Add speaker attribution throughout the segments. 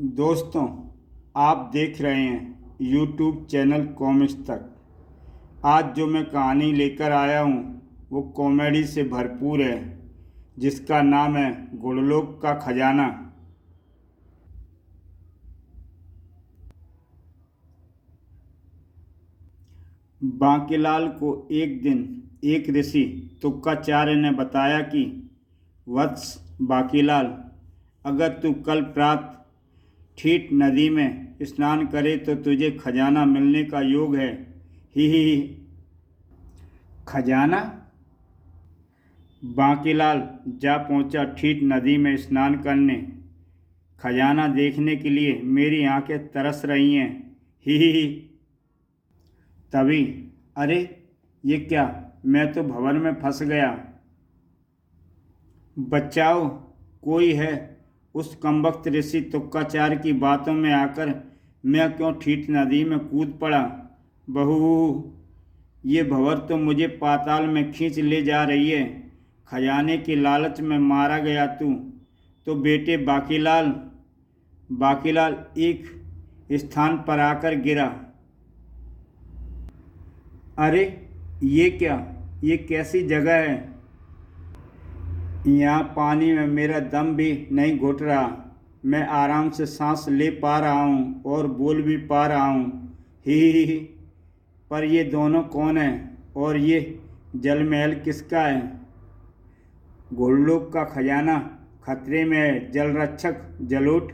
Speaker 1: दोस्तों, आप देख रहे हैं यूट्यूब चैनल कॉमिक्स तक। आज जो मैं कहानी लेकर आया हूँ वो कॉमेडी से भरपूर है, जिसका नाम है गुड़लोक का खजाना। बांकीलाल को एक दिन एक ऋषि तुक्काचार्य ने बताया कि वत्स बांकीलाल, अगर तू कल प्रातः ठीठ नदी में स्नान करे तो तुझे खजाना मिलने का योग है। ही। खजाना? बांकीलाल जा पहुंचा ठीठ नदी में स्नान करने। खजाना देखने के लिए मेरी आंखें तरस रही हैं। ही। तभी, अरे ये क्या, मैं तो भंवर में फंस गया। बचाओ, कोई है। उस कमबख्त ऋषि तुक्काचार्य की बातों में आकर मैं क्यों ठीठ नदी में कूद पड़ा। बहू, ये भंवर तो मुझे पाताल में खींच ले जा रही है। खजाने के लालच में मारा गया तू तो बेटे बांकीलाल। बांकीलाल एक स्थान पर आकर गिरा। अरे ये क्या, ये कैसी जगह है। यहाँ पानी में मेरा दम भी नहीं घुट रहा। मैं आराम से सांस ले पा रहा हूँ और बोल भी पा रहा हूँ। ही। पर ये दोनों कौन हैं और ये जलमहल किसका है। गुड़लोक का खजाना खतरे में है। जल रक्षक जलोठ।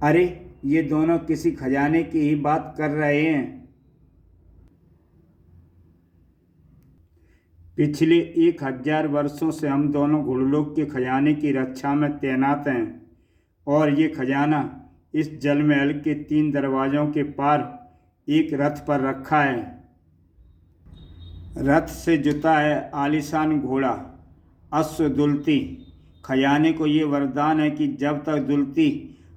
Speaker 1: अरे ये दोनों किसी खजाने की ही बात कर रहे हैं। पिछले 1000 वर्षों से हम दोनों गुड़लोक के खजाने की रक्षा में तैनात हैं और ये खजाना इस जलमहल के 3 दरवाज़ों के पार एक रथ पर रखा है। रथ से जुता है आलीशान घोड़ा अश्व दुलती। खजाने को ये वरदान है कि जब तक दुलती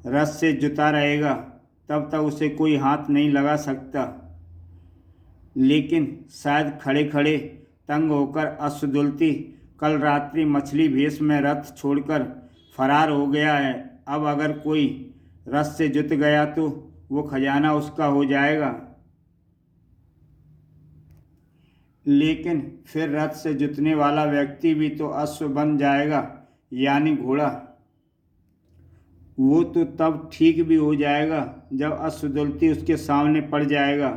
Speaker 1: रथ से जुता रहेगा तब तक उसे कोई हाथ नहीं लगा सकता। लेकिन शायद खड़े खड़े तंग होकर अश्वदुलती कल रात्रि मछली भेष में रथ छोड़कर फरार हो गया है। अब अगर कोई रथ से जुत गया तो वो खजाना उसका हो जाएगा। लेकिन फिर रथ से जुतने वाला व्यक्ति भी तो अश्व बन जाएगा, यानी घोड़ा। वो तो तब ठीक भी हो जाएगा जब अश्वदुलती उसके सामने पड़ जाएगा।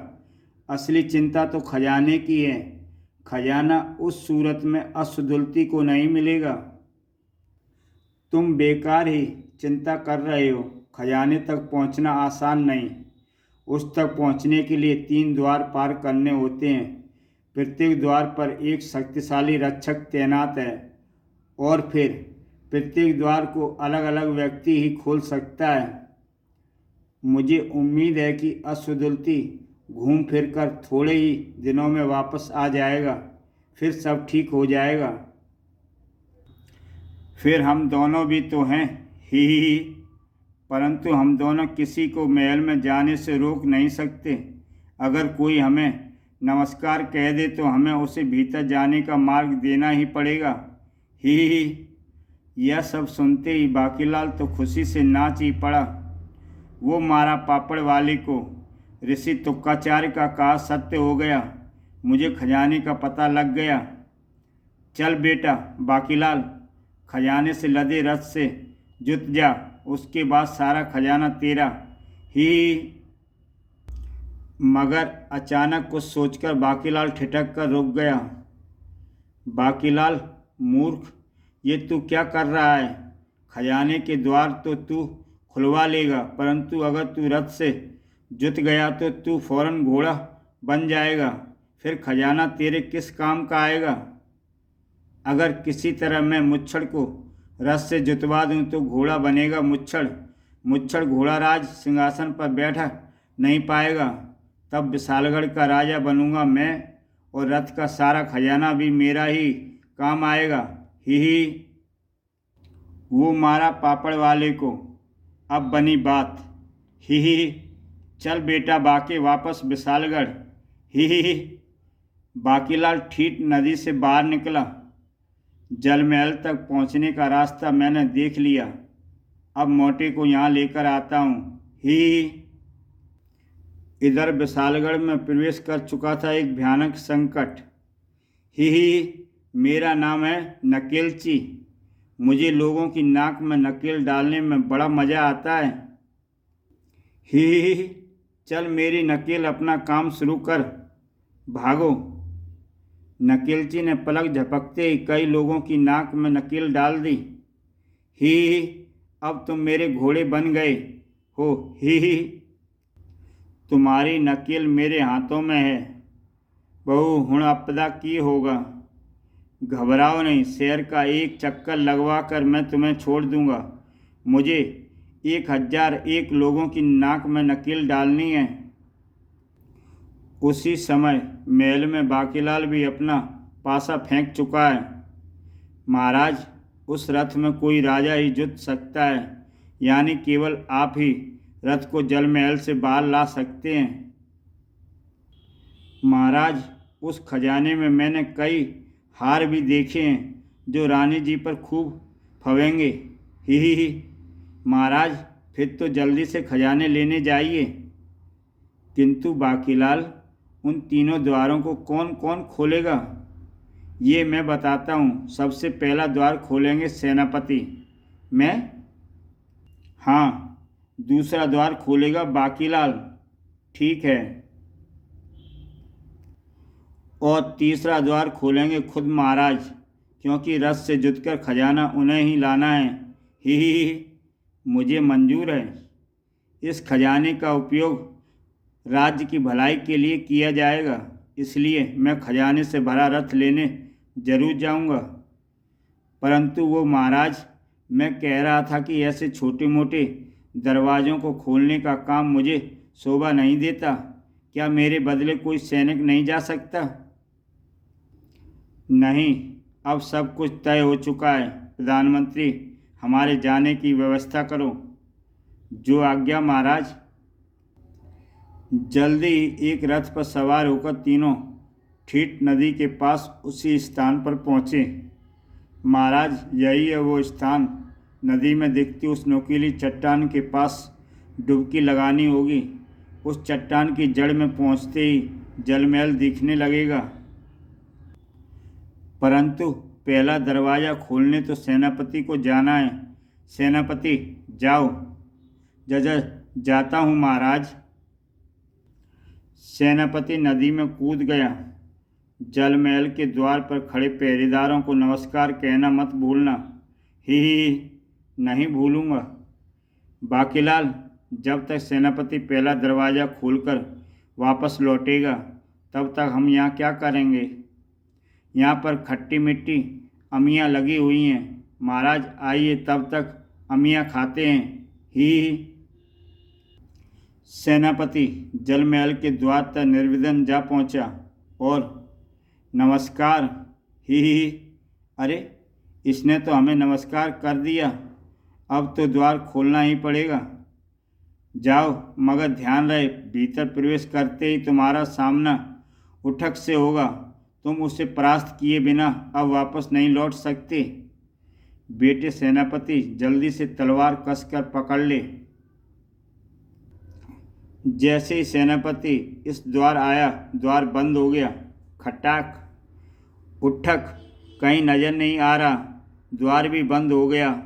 Speaker 1: असली चिंता तो खजाने की है। खजाना उस सूरत में अश्वदुलती को नहीं मिलेगा। तुम बेकार ही चिंता कर रहे हो। खजाने तक पहुंचना आसान नहीं। उस तक पहुंचने के लिए 3 द्वार पार करने होते हैं। प्रत्येक द्वार पर एक शक्तिशाली रक्षक तैनात है और फिर प्रत्येक द्वार को अलग अलग व्यक्ति ही खोल सकता है। मुझे उम्मीद है कि अश्वदुलती घूम फिर कर थोड़े ही दिनों में वापस आ जाएगा। फिर सब ठीक हो जाएगा। फिर हम दोनों भी तो हैं। ही। परंतु हम दोनों किसी को महल में जाने से रोक नहीं सकते। अगर कोई हमें नमस्कार कह दे तो हमें उसे भीतर जाने का मार्ग देना ही पड़ेगा। ही। यह सब सुनते ही बांकीलाल तो खुशी से नाच ही पड़ा। वो मारा पापड़ वाले को ऋषि तुक्काचार्य का कहा सत्य हो गया। मुझे खजाने का पता लग गया। चल बेटा बांकीलाल, खजाने से लदे रथ से जुत जा, उसके बाद सारा खजाना तेरा। ही। मगर अचानक कुछ सोचकर बांकीलाल ठिठक कर रुक गया। बांकीलाल मूर्ख, ये तू क्या कर रहा है। खजाने के द्वार तो तू खुलवा लेगा, परंतु अगर तू रथ से जुत गया तो तू फौरन घोड़ा बन जाएगा। फिर खजाना तेरे किस काम का आएगा। अगर किसी तरह मैं मुच्छड़ को रथ से जुतवा दूं तो घोड़ा बनेगा मुच्छड़। मुच्छड़ घोड़ा राज सिंहासन पर बैठा नहीं पाएगा। तब विशालगढ़ का राजा बनूंगा मैं और रथ का सारा खजाना भी मेरा ही काम आएगा। ही। वो मारा पापड़ वाले को। अब बनी बात। ही। चल बेटा बाके वापस विशालगढ़। ही। बांकीलाल ठीठ नदी से बाहर निकला। जलमहल तक पहुंचने का रास्ता मैंने देख लिया। अब मोटे को यहाँ लेकर आता हूँ। ही। इधर विशालगढ़ में प्रवेश कर चुका था एक भयानक संकट। ही। मेरा नाम है नकेलची। मुझे लोगों की नाक में नकेल डालने में बड़ा मज़ा आता है। ही। चल मेरी नकेल अपना काम शुरू कर, भागो। नकेलची ने पलक झपकते ही कई लोगों की नाक में नकेल डाल दी। ही। अब तुम मेरे घोड़े बन गए हो। ही। तुम्हारी नकेल मेरे हाथों में है। बहु हुण आपदा की होगा। घबराओ नहीं, शहर का एक चक्कर लगवा कर मैं तुम्हें छोड़ दूंगा। मुझे 1001 लोगों की नाक में नकेल डालनी है। उसी समय महल में बाकीलाल भी अपना पासा फेंक चुका है। महाराज, उस रथ में कोई राजा ही जुत सकता है, यानी केवल आप ही रथ को जल महल से बाहर ला सकते हैं। महाराज, उस खजाने में मैंने कई हार भी देखे हैं जो रानी जी पर खूब फवेंगे। ही। महाराज, फिर तो जल्दी से खजाने लेने जाइए। किंतु बाकीलाल, उन तीनों द्वारों को कौन कौन खोलेगा? ये मैं बताता हूँ। सबसे पहला द्वार खोलेंगे सेनापति। मैं? हाँ। दूसरा द्वार खोलेगा बाकीलाल। ठीक है। और तीसरा द्वार खोलेंगे खुद महाराज, क्योंकि रथ से जुतकर खजाना उन्हें ही लाना है। ही। मुझे मंजूर है। इस खजाने का उपयोग राज्य की भलाई के लिए किया जाएगा, इसलिए मैं खजाने से भरा रथ लेने जरूर जाऊंगा। परंतु वो महाराज, मैं कह रहा था कि ऐसे छोटे मोटे दरवाज़ों को खोलने का काम मुझे शोभा नहीं देता। क्या मेरे बदले कोई सैनिक नहीं जा सकता? नहीं, अब सब कुछ तय हो चुका है। प्रधानमंत्री, हमारे जाने की व्यवस्था करो। जो आज्ञा महाराज। जल्दी ही एक रथ पर सवार होकर तीनों ठीट नदी के पास उसी स्थान पर पहुँचे। महाराज, यही है वो स्थान। नदी में दिखती उस नुकीली चट्टान के पास डुबकी लगानी होगी। उस चट्टान की जड़ में पहुँचते ही जलमहल दिखने लगेगा। परंतु पहला दरवाज़ा खोलने तो सेनापति को जाना है। सेनापति, जाओ। जज जाता हूँ महाराज। सेनापति नदी में कूद गया। जलमहल के द्वार पर खड़े पहरेदारों को नमस्कार कहना मत भूलना। ही। नहीं भूलूंगा। बाकीलाल, जब तक सेनापति पहला दरवाज़ा खोलकर वापस लौटेगा, तब तक हम यहाँ क्या करेंगे? यहाँ पर खट्टी मिट्टी अमियाँ लगी हुई हैं। महाराज, आइए तब तक अमियाँ खाते हैं। ही। सेनापति जलमहल के द्वार तक निर्विघ्न जा पहुँचा और नमस्कार। ही। अरे, इसने तो हमें नमस्कार कर दिया। अब तो द्वार खोलना ही पड़ेगा। जाओ, मगर ध्यान रहे, भीतर प्रवेश करते ही तुम्हारा सामना उठक से होगा। तुम उसे परास्त किए बिना अब वापस नहीं लौट सकते। बेटे सेनापति, जल्दी से तलवार कसकर पकड़ ले। जैसे ही सेनापति इस द्वार आया, द्वार बंद हो गया। खटाक। उठक कहीं नज़र नहीं आ रहा। द्वार भी बंद हो गया,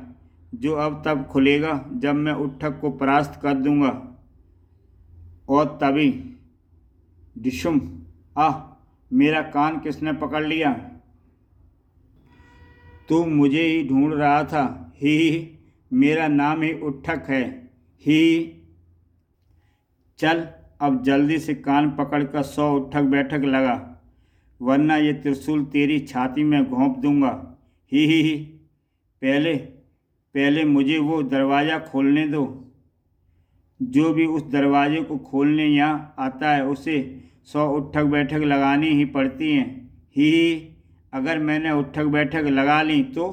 Speaker 1: जो अब तब खुलेगा जब मैं उठक को परास्त कर दूंगा। और तभी डिशुम। आह, मेरा कान किसने पकड़ लिया? तू मुझे ही ढूंढ रहा था। ही। मेरा नाम ही उठक है। ही। चल, अब जल्दी से कान पकड़कर 100 उठक बैठक लगा, वरना ये त्रिशूल तेरी छाती में घोंप दूंगा। ही। पहले मुझे वो दरवाज़ा खोलने दो। जो भी उस दरवाजे को खोलने यहाँ आता है, उसे 100 उठक बैठक लगानी ही पड़ती हैं। ही। अगर मैंने उठक बैठक लगा ली तो?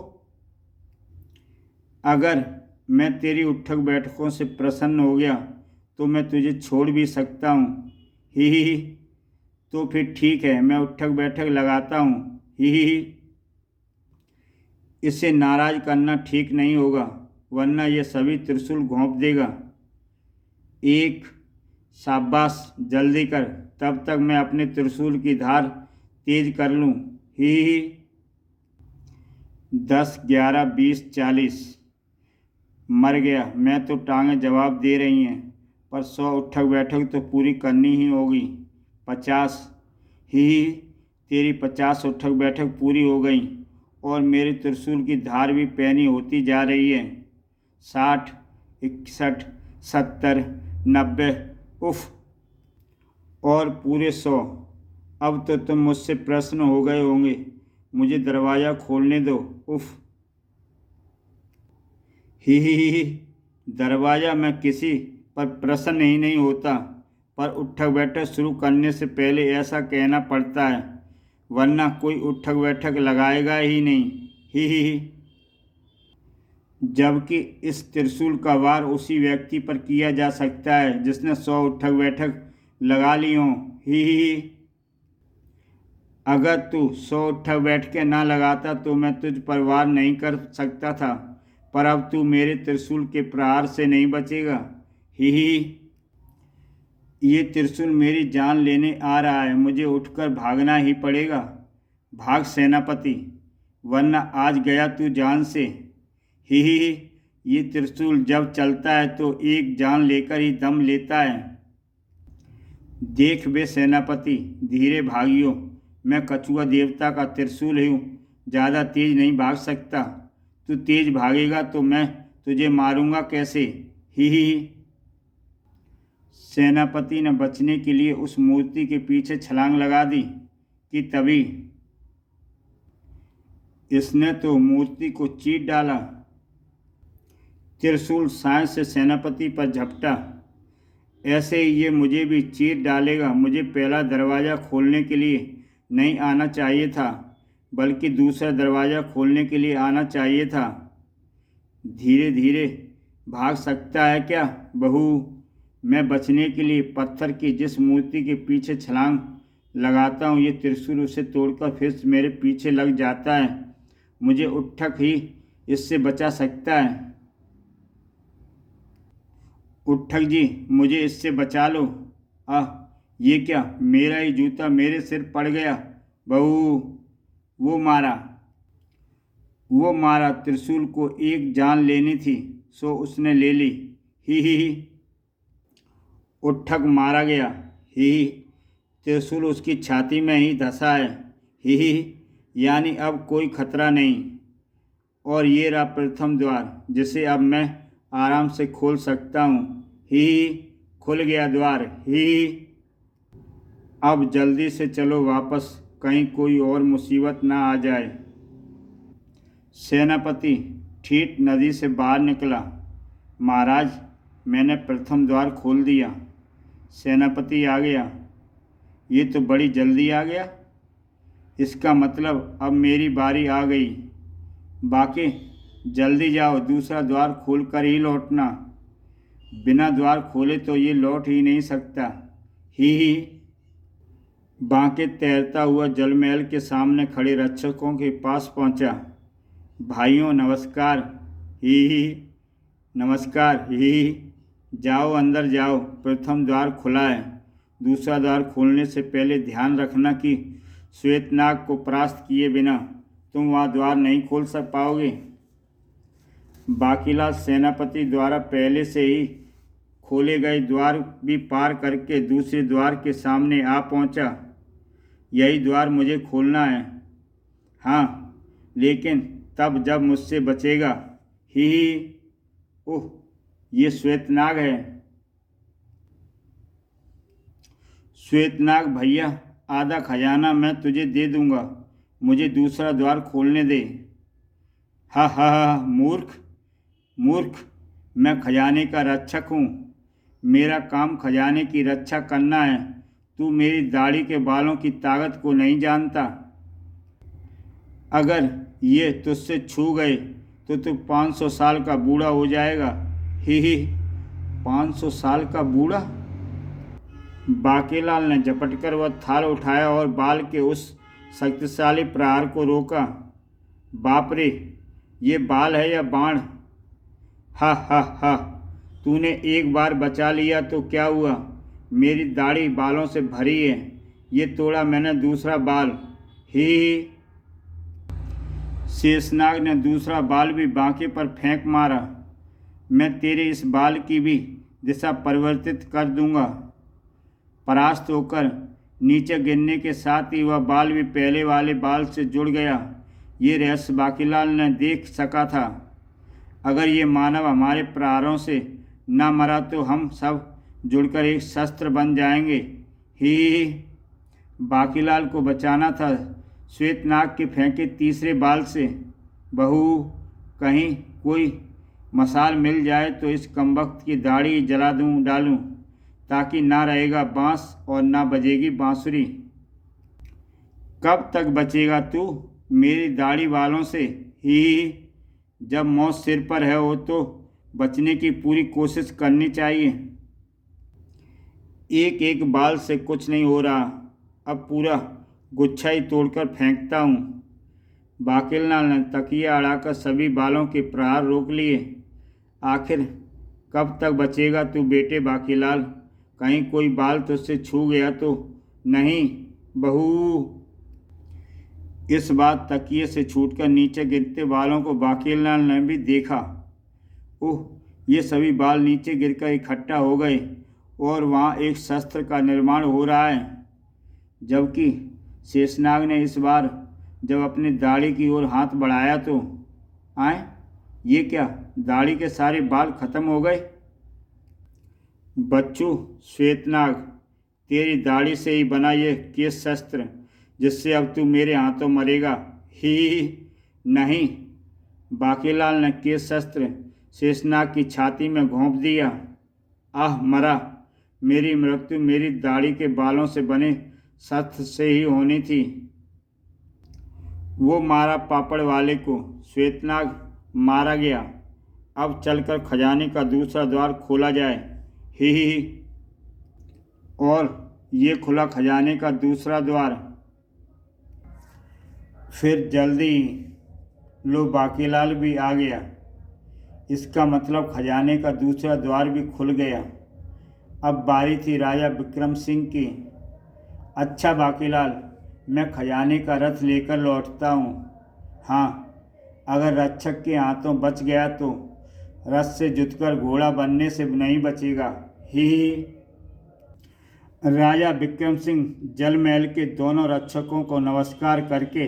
Speaker 1: अगर मैं तेरी उठक बैठकों से प्रसन्न हो गया तो मैं तुझे छोड़ भी सकता हूँ। ही। तो फिर ठीक है, मैं उठक बैठक लगाता हूँ। ही। इसे नाराज़ करना ठीक नहीं होगा। वरना ये सभी त्रिशूल घोंप देगा। एक, शाबाश, जल्दी कर, तब तक मैं अपने त्रिशूल की धार तेज कर लूँ। ही 10, 11, 20, 40। मर गया मैं तो। टांगें जवाब दे रही हैं, पर 100 उठक बैठक तो पूरी करनी ही होगी। 50। ही तेरी 50 उठक बैठक पूरी हो गई और मेरे त्रिशूल की धार भी पैनी होती जा रही है। 60, 61, 70, 90। उफ, और पूरे 100। अब तो तुम मुझसे प्रसन्न हो गए होंगे। मुझे दरवाज़ा खोलने दो। उफ। ही दरवाज़ा, मैं किसी पर प्रसन्न ही नहीं होता, पर उठक बैठक शुरू करने से पहले ऐसा कहना पड़ता है, वरना कोई उठक बैठक लगाएगा ही नहीं। ही जबकि इस त्रिशूल का वार उसी व्यक्ति पर किया जा सकता है जिसने 100 उठक बैठक लगा ली हों। ही अगर तू 100 उठक बैठकें ना लगाता तो मैं तुझ पर वार नहीं कर सकता था, पर अब तू मेरे त्रिशूल के प्रहार से नहीं बचेगा। ही ये त्रिशूल मेरी जान लेने आ रहा है, मुझे उठकर भागना ही पड़ेगा। भाग सेनापति, वरना आज गया तू जान से। ही ये त्रिशूल जब चलता है तो एक जान लेकर ही दम लेता है। देख बे सेनापति, धीरे भागियो, मैं कछुआ देवता का त्रिशूल हूँ, ज़्यादा तेज नहीं भाग सकता। तू तेज भागेगा तो मैं तुझे मारूंगा कैसे। ही सेनापति ने बचने के लिए उस मूर्ति के पीछे छलांग लगा दी कि तभी इसने तो मूर्ति को चीर डाला। त्रिशूल साय से सेनापति पर झपटा। ऐसे ही ये मुझे भी चीर डालेगा। मुझे पहला दरवाज़ा खोलने के लिए नहीं आना चाहिए था, बल्कि दूसरा दरवाज़ा खोलने के लिए आना चाहिए था। धीरे धीरे भाग सकता है क्या बहू? मैं बचने के लिए पत्थर की जिस मूर्ति के पीछे छलांग लगाता हूँ, ये त्रिशूल उसे तोड़कर फिर मेरे पीछे लग जाता है। मुझे उठक ही इससे बचा सकता है। उठक जी, मुझे इससे बचा लो। ये क्या, मेरा ही जूता मेरे सिर पड़ गया। बहू, वो मारा त्रिशूल को एक जान लेनी थी, सो उसने ले ली। ही उठक मारा गया। ही त्रिशूल उसकी छाती में ही धंसा है। ही यानी अब कोई खतरा नहीं। और ये रहा प्रथम द्वार, जिसे अब मैं आराम से खोल सकता हूँ। ही खुल गया द्वार। ही अब जल्दी से चलो वापस, कहीं कोई और मुसीबत ना आ जाए। सेनापति ठीठ नदी से बाहर निकला। महाराज, मैंने प्रथम द्वार खोल दिया। सेनापति आ गया। ये तो बड़ी जल्दी आ गया। इसका मतलब अब मेरी बारी आ गई। बाकी जल्दी जाओ, दूसरा द्वार खोल कर ही लौटना। बिना द्वार खोले तो ये लौट ही नहीं सकता। ही बांके तैरता हुआ जलमहल के सामने खड़े रक्षकों के पास पहुंचा। भाइयों नमस्कार। ही नमस्कार। ही जाओ, अंदर जाओ, प्रथम द्वार खुला है। दूसरा द्वार खोलने से पहले ध्यान रखना कि श्वेतनाग को परास्त किए बिना तुम वहाँ द्वार नहीं खोल पाओगे। बाकीलाल सेनापति द्वारा पहले से ही खोले गए द्वार भी पार करके दूसरे द्वार के सामने आ पहुँचा। यही द्वार मुझे खोलना है। हाँ, लेकिन तब जब मुझसे बचेगा। ही ओह, ये श्वेतनाग है। श्वेतनाग भैया, आधा खजाना मैं तुझे दे दूंगा, मुझे दूसरा द्वार खोलने दे। हा, मूर्ख, मैं खजाने का रक्षक हूँ। मेरा काम खजाने की रक्षा करना है। तू मेरी दाढ़ी के बालों की ताकत को नहीं जानता। अगर ये तुझसे छू गए तो तू 500 साल का बूढ़ा हो जाएगा। ही 500 साल का बूढ़ा? बाकीलाल ने झपटकर वह थाल उठाया और बाल के उस शक्तिशाली प्रहार को रोका। बाप रे, ये बाल है या बाण? हा हा हा, तूने एक बार बचा लिया तो क्या हुआ, मेरी दाढ़ी बालों से भरी है, ये तोड़ा मैंने दूसरा बाल। ही। शेषनाग ने दूसरा बाल भी बांके पर फेंक मारा। मैं तेरे इस बाल की भी दिशा परिवर्तित कर दूंगा। परास्त होकर नीचे गिरने के साथ ही वह बाल भी पहले वाले बाल से जुड़ गया। ये रहस्य बाकीलाल ने देख सका था। अगर ये मानव हमारे प्रहारों से न मरा तो हम सब जुड़कर एक शस्त्र बन जाएंगे। ही। बाकीलाल को बचाना था श्वेतनाग के फेंके तीसरे बाल से। बहू, कहीं कोई मसाल मिल जाए तो इस कमबख्त की दाढ़ी जला डालूं, ताकि ना रहेगा बांस और ना बजेगी बांसुरी। कब तक बचेगा तू मेरी दाढ़ी वालों से? ही। जब मौत सिर पर है हो तो बचने की पूरी कोशिश करनी चाहिए। एक एक बाल से कुछ नहीं हो रहा, अब पूरा गुच्छा ही तोड़कर फेंकता हूँ। बाकीलाल ने तकिया अड़ाकर सभी बालों के प्रहार रोक लिए। आखिर कब तक बचेगा तू बेटे बाकीलाल? कहीं कोई बाल तुझसे छू गया तो नहीं बहू? इस बात तकिए से छूटकर नीचे गिरते बालों को बाकीलाल ने भी देखा। ओह, ये सभी बाल नीचे गिरकर इकट्ठा हो गए और वहाँ एक शस्त्र का निर्माण हो रहा है। जबकि शेषनाग ने इस बार जब अपनी दाढ़ी की ओर हाथ बढ़ाया तो आए, ये क्या, दाढ़ी के सारे बाल खत्म हो गए? बच्चू श्वेतनाग, तेरी दाढ़ी से ही बना ये केश शस्त्र, जिससे अब तू मेरे हाथों मरेगा। ही। नहीं। बाकीलाल ने केश शस्त्र शेषनाग की छाती में घोंप दिया। आह, मरा। मेरी मृत्यु मेरी दाढ़ी के बालों से बने शस्त्र से ही होनी थी। वो मारा पापड़ वाले को, श्वेतनाग मारा गया। अब चलकर खजाने का दूसरा द्वार खोला जाए। ही। और ये खुला खजाने का दूसरा द्वार। फिर जल्दी लो, बाकीलाल भी आ गया। इसका मतलब खजाने का दूसरा द्वार भी खुल गया। अब बारी थी राजा विक्रम सिंह की। अच्छा बाकीलाल, मैं खजाने का रथ लेकर लौटता हूँ। हाँ, अगर रक्षक के हाथों बच गया तो रथ से जुतकर घोड़ा बनने से नहीं बचेगा। ही। राजा विक्रम सिंह जल महल के दोनों रक्षकों को नमस्कार करके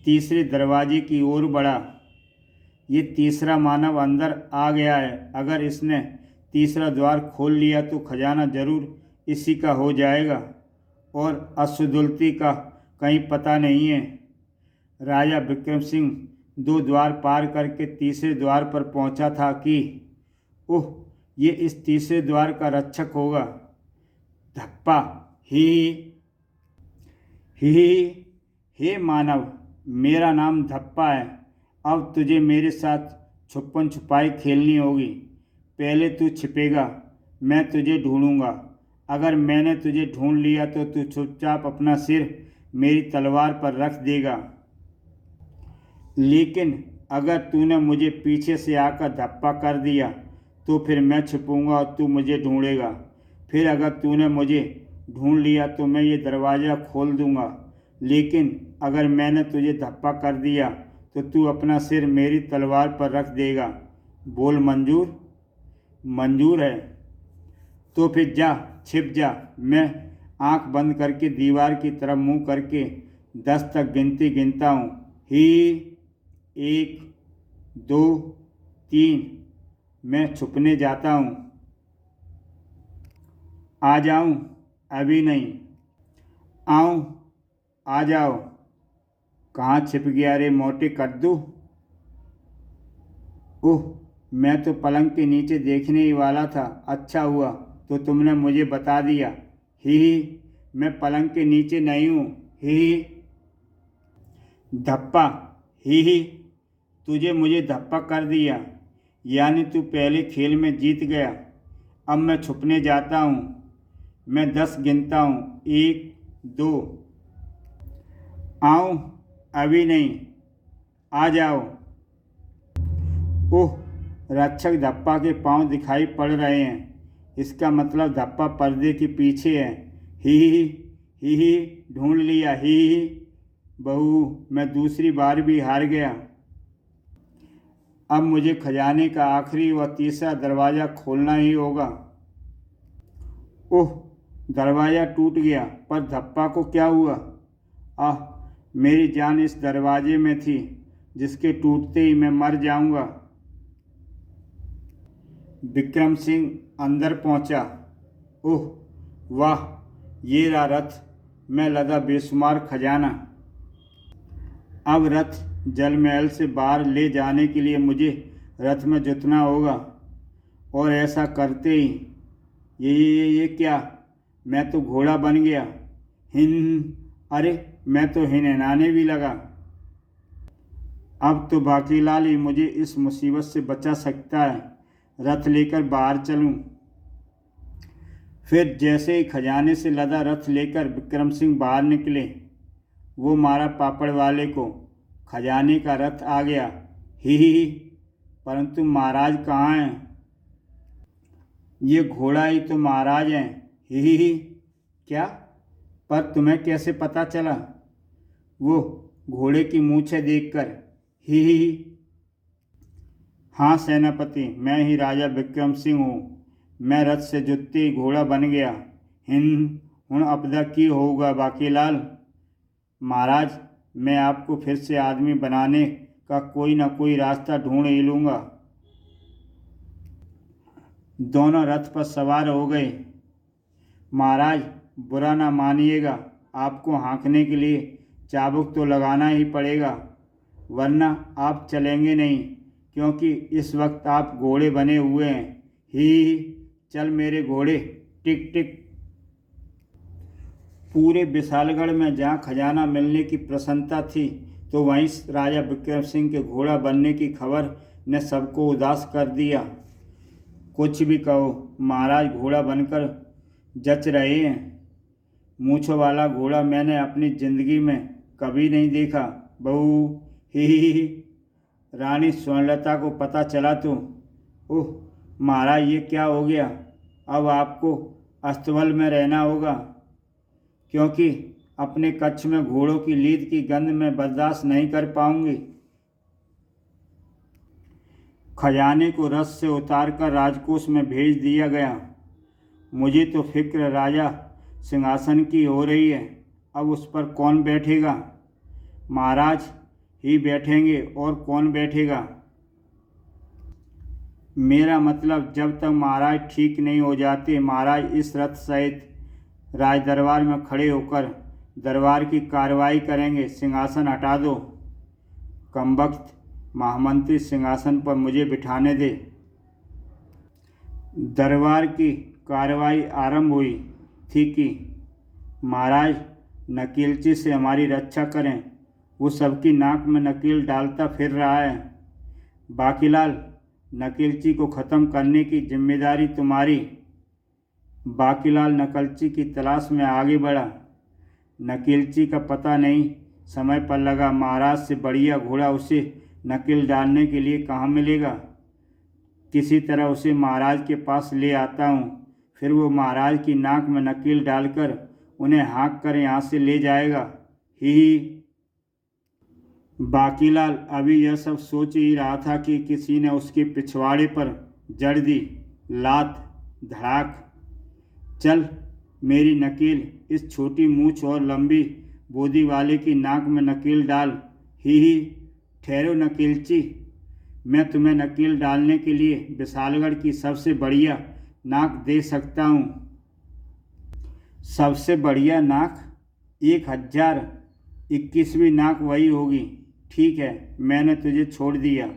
Speaker 1: तीसरे दरवाजे की ओर बढ़ा। ये तीसरा मानव अंदर आ गया है। अगर इसने तीसरा द्वार खोल लिया तो खजाना जरूर इसी का हो जाएगा और अशुद्धुलती का कहीं पता नहीं है। राजा विक्रम सिंह दो द्वार पार करके तीसरे द्वार पर पहुंचा था कि ओह, ये इस तीसरे द्वार का रक्षक होगा। धप्पा। ही। हे मानव, मेरा नाम धप्पा है। अब तुझे मेरे साथ छुपन छुपाई खेलनी होगी। पहले तू छिपेगा, मैं तुझे ढूंढूंगा। अगर मैंने तुझे ढूंढ लिया तो तू चुपचाप अपना सिर मेरी तलवार पर रख देगा। लेकिन अगर तूने मुझे पीछे से आकर धप्पा कर दिया तो फिर मैं छिपूंगा और तू मुझे ढूंढेगा। फिर अगर तूने मुझे ढूंढ लिया तो मैं ये दरवाज़ा खोल दूंगा। लेकिन अगर मैंने तुझे धप्पा कर दिया तो तू अपना सिर मेरी तलवार पर रख देगा। बोल, मंजूर? मंजूर है। तो फिर जा, छिप जा। मैं आंख बंद करके दीवार की तरफ मुंह करके 10 तक गिनती गिनता हूँ। ही। 1, 2, 3। मैं छुपने जाता हूँ। आ जाऊँ? अभी नहीं। आऊँ? आ जाओ। कहाँ छिप गया रे मोटे कद्दू? ओह, मैं तो पलंग के नीचे देखने ही वाला था। अच्छा हुआ तो तुमने मुझे बता दिया। ही। मैं पलंग के नीचे नहीं हूँ। ही। धप्पा। ही। तुझे मुझे धप्पा कर दिया, यानी तू पहले खेल में जीत गया। अब मैं छुपने जाता हूँ। मैं 10 गिनता हूँ। 1, 2। आऊँ? अभी नहीं। आ जाओ। ओह, रक्षक धप्पा के पांव दिखाई पड़ रहे हैं। इसका मतलब धप्पा पर्दे के पीछे है। ही ढूंढ लिया। ही बहू, मैं दूसरी बार भी हार गया। अब मुझे खजाने का आखिरी व तीसरा दरवाज़ा खोलना ही होगा। ओह, दरवाज़ा टूट गया, पर धप्पा को क्या हुआ? आह, मेरी जान इस दरवाजे में थी जिसके टूटते ही मैं मर जाऊंगा। विक्रम सिंह अंदर पहुंचा। ओह वाह, ये रहा रथ में लदा बेशुमार खजाना। अब रथ जल महल से बाहर ले जाने के लिए मुझे रथ में जुतना होगा, और ऐसा करते ही ये क्या, मैं तो घोड़ा बन गया। अरे, मैं तो हिनहिनाने भी लगा। अब तो बाकीलाल ही मुझे इस मुसीबत से बचा सकता है। रथ लेकर बाहर चलूं। फिर जैसे ही खजाने से लदा रथ लेकर विक्रम सिंह बाहर निकले, वो मारा पापड़ वाले को। खजाने का रथ आ गया। ही परंतु महाराज कहाँ हैं? ये घोड़ा ही तो महाराज हैं। ही क्या? पर तुम्हें कैसे पता चला? वो घोड़े की मूछें देखकर। ही हाँ सेनापति, मैं ही राजा विक्रम सिंह हूँ। मैं रथ से जुतते ही घोड़ा बन गया। हुण अपदा की होगा बाकीलाल? महाराज, मैं आपको फिर से आदमी बनाने का कोई ना कोई रास्ता ढूंढ ही लूँगा। दोनों रथ पर सवार हो गए। महाराज, बुरा ना मानिएगा, आपको हाँकने के लिए चाबुक तो लगाना ही पड़ेगा, वरना आप चलेंगे नहीं, क्योंकि इस वक्त आप घोड़े बने हुए हैं। ही चल मेरे घोड़े, टिक टिक। पूरे विशालगढ़ में जहाँ खजाना मिलने की प्रसन्नता थी, तो वहीं राजा विक्रम सिंह के घोड़ा बनने की खबर ने सबको उदास कर दिया। कुछ भी कहो, महाराज घोड़ा बनकर जच रहे हैं। मूँछों वाला घोड़ा मैंने अपनी जिंदगी में कभी नहीं देखा। बहू, ही रानी स्वर्णलता को पता चला तो, ओह महाराज, ये क्या हो गया? अब आपको अस्तबल में रहना होगा, क्योंकि अपने कच्छ में घोड़ों की लीद की गंध में बर्दाश्त नहीं कर पाऊंगी। खजाने को रथ से उतारकर राजकोष में भेज दिया गया। मुझे तो फिक्र राजा सिंहासन की हो रही है। अब उस पर कौन बैठेगा? महाराज ही बैठेंगे, और कौन बैठेगा? मेरा मतलब, जब तक महाराज ठीक नहीं हो जाते, महाराज इस रथ सहित राज दरबार में खड़े होकर दरबार की कार्रवाई करेंगे। सिंहासन हटा दो। कमबख्त महामंत्री, सिंहासन पर मुझे बिठाने दे। दरबार की कार्रवाई आरंभ हुई थी कि महाराज नकीलची से हमारी रक्षा करें। वो सबकी नाक में नकील डालता फिर रहा है। बाकीलाल, नकीलची को ख़त्म करने की जिम्मेदारी तुम्हारी। बाकीलाल नकलची की तलाश में आगे बढ़ा। नकीलची का पता नहीं समय पर लगा। महाराज से बढ़िया घोड़ा उसे नकील डालने के लिए कहाँ मिलेगा? किसी तरह उसे महाराज के पास ले आता हूँ, फिर वो महाराज की नाक में नकील डालकर उन्हें हाँक कर यहाँ से ले जाएगा। ही बाकीलाल अभी यह सब सोच ही रहा था कि किसी ने उसके पिछवाड़े पर जड़ दी लात। धड़ाक। चल मेरी नकील, इस छोटी मूछ और लंबी बोदी वाले की नाक में नकील डाल। ही ठहरो नकीलची, मैं तुम्हें नकील डालने के लिए विशालगढ़ की सबसे बढ़िया नाक दे सकता हूँ। सबसे बढ़िया नाक? 1021वीं नाक वही होगी। ठीक है, मैंने तुझे छोड़ दिया।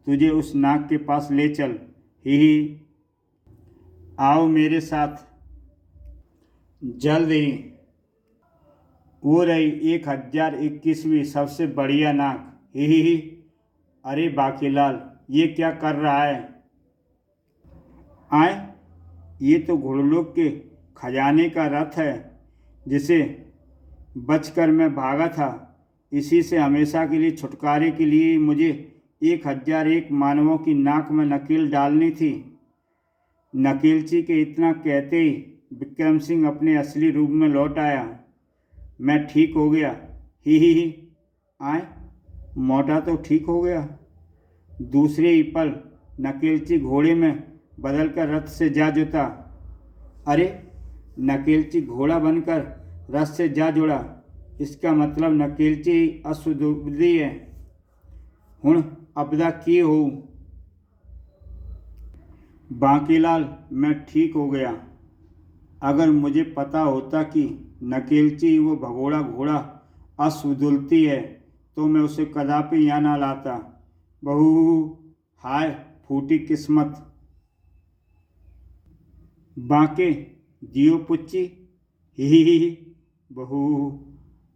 Speaker 1: तुझे उस नाक के पास ले चल। ही आओ मेरे साथ जल्द ही। वो रही 1021वीं सबसे बढ़िया नाक। ही अरे बाकीलाल, ये क्या कर रहा है? आए, ये तो घुड़लोक के खजाने का रथ है, जिसे बचकर मैं भागा था। इसी से हमेशा के लिए छुटकारे के लिए मुझे 1001 मानवों की नाक में नकील डालनी थी। नकीलची के इतना कहते ही विक्रम सिंह अपने असली रूप में लौट आया। मैं ठीक हो गया, ही आए, मोटा तो ठीक हो गया। दूसरे ही पल नकीलची घोड़े में बदलकर रथ से जा जुटा। अरे, नकीलची घोड़ा बनकर रथ से जा जुड़ा, इसका मतलब नकीलची अशुद्धि है। हुण अपदा की हो। बांकीलाल, मैं ठीक हो गया। अगर मुझे पता होता कि नकीलची वो भगोड़ा घोड़ा अशुद्धि है तो मैं उसे कदापि यहाँ ना लाता। बहू, हाय फूटी किस्मत। बांके, जियो पुच्ची, ही बहू,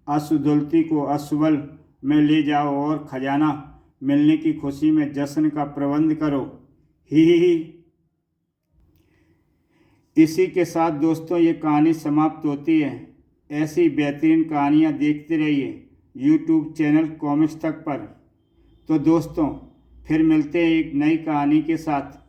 Speaker 1: अशुद्धि को अशुबल में ले जाओ और खजाना मिलने की खुशी में जश्न का प्रबंध करो। ही। इसी के साथ दोस्तों ये कहानी समाप्त होती है। ऐसी बेहतरीन कहानियाँ देखते रहिए YouTube चैनल कॉमिक्स तक पर। तो दोस्तों फिर मिलते हैं एक नई कहानी के साथ।